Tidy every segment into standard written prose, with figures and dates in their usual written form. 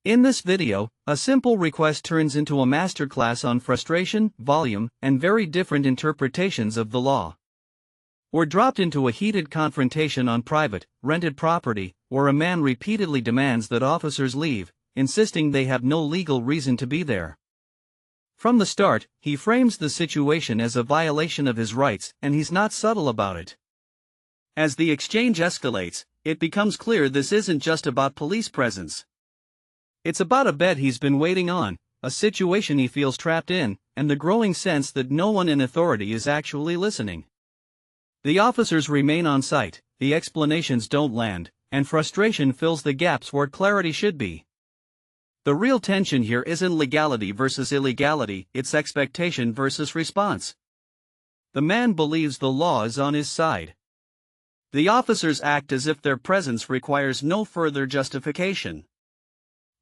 In this video, a simple request turns into a masterclass on frustration, volume, and very different interpretations of the law. We're dropped into a heated confrontation on private, rented property, where a man repeatedly demands that officers leave, insisting they have no legal reason to be there. From the start, he frames the situation as a violation of his rights, and he's not subtle about it. As the exchange escalates, it becomes clear this isn't just about police presence. It's about a bed he's been waiting on, a situation he feels trapped in, and the growing sense that no one in authority is actually listening. The officers remain on site, the explanations don't land, and frustration fills the gaps where clarity should be. The real tension here isn't legality versus illegality, it's expectation versus response. The man believes the law is on his side. The officers act as if their presence requires no further justification.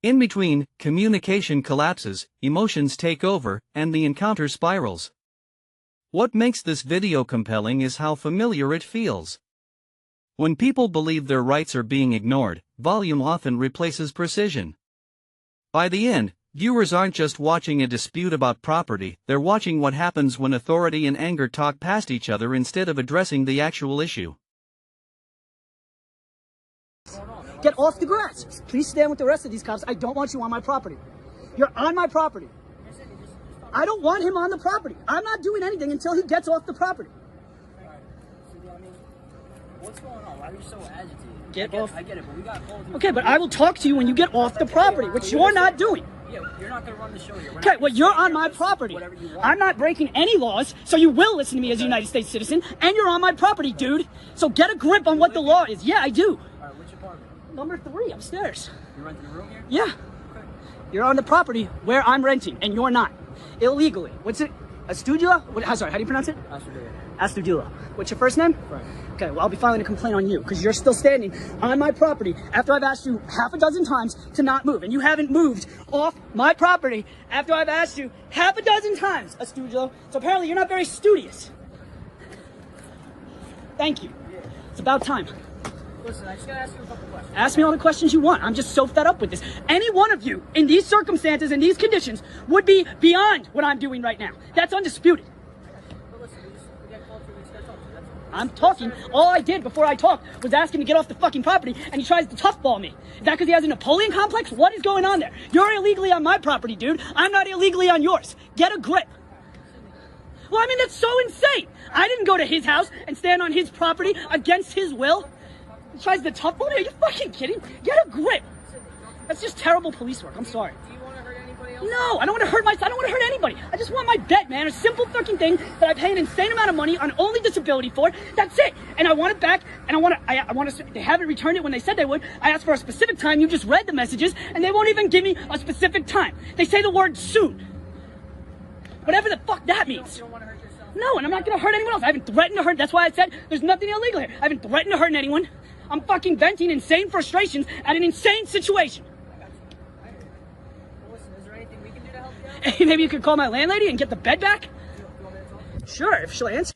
In between, communication collapses, emotions take over, and the encounter spirals. What makes this video compelling is how familiar it feels. When people believe their rights are being ignored, volume often replaces precision. By the end, viewers aren't just watching a dispute about property, they're watching what happens when authority and anger talk past each other instead of addressing the actual issue. Get off the grass. Please stand with the rest of these cops. I don't want you on my property. You're on my property. I don't want him on the property. I'm not doing anything until he gets off the property. What's going on? Why are you so agitated? Get off. I get it, but we got called. Okay, but I will talk to you when you get off the property, which you're not doing. Yeah, you're not going to run the show here. Okay, well, you're on my property. I'm not breaking any laws, so you will listen to me as a United States citizen, and you're on my property, dude. So get a grip on what the law is. Yeah, I do. All right, which apartment? Number 3 upstairs. You're renting a room here? Yeah. Okay. You're on the property where I'm renting, and you're not. Illegally. What's it? Astudula? Sorry, how do you pronounce it? Astudula. What's your first name? Frank. Okay, well, I'll be filing a complaint on you because you're still standing on my property after I've asked you half a dozen times to not move. And you haven't moved off my property after I've asked you half a dozen times, Astudula. So apparently you're not very studious. Thank you. It's about time. Listen, I just gotta ask you a couple questions. Ask me all the questions you want. I'm just so fed up with this. Any one of you in these circumstances, in these conditions, would be beyond what I'm doing right now. That's undisputed. But listen, we got called for these guys talking. That's all. I'm talking. All I did before I talked was ask him to get off the fucking property, and he tries to toughball me. Is that because he has a Napoleon complex? What is going on there? You're illegally on my property, dude. I'm not illegally on yours. Get a grip. Well, I mean, that's so insane. I didn't go to his house and stand on his property against his will. He tries to toughball me? Are you fucking kidding? Get a grip. That's just terrible police work. I'm sorry. Do you want to hurt anybody else? No, I don't want to hurt myself. I don't want to hurt anybody. I just want my bed, man. A simple fucking thing that I pay an insane amount of money on only disability for. That's it. And I want it back. And I want to. They haven't returned it when they said they would. I asked for a specific time. You just read the messages, and they won't even give me a specific time. They say the word soon. Whatever the fuck that means. You don't want to hurt yourself? No, and I'm not gonna hurt anyone else. I haven't threatened to hurt. That's why I said there's nothing illegal here. I haven't threatened to hurt anyone. I'm fucking venting insane frustrations at an insane situation. Well, listen, is there anything we can do to help you out? Maybe you could call my landlady and get the bed back? Do you want me to talk? Sure, if she'll answer.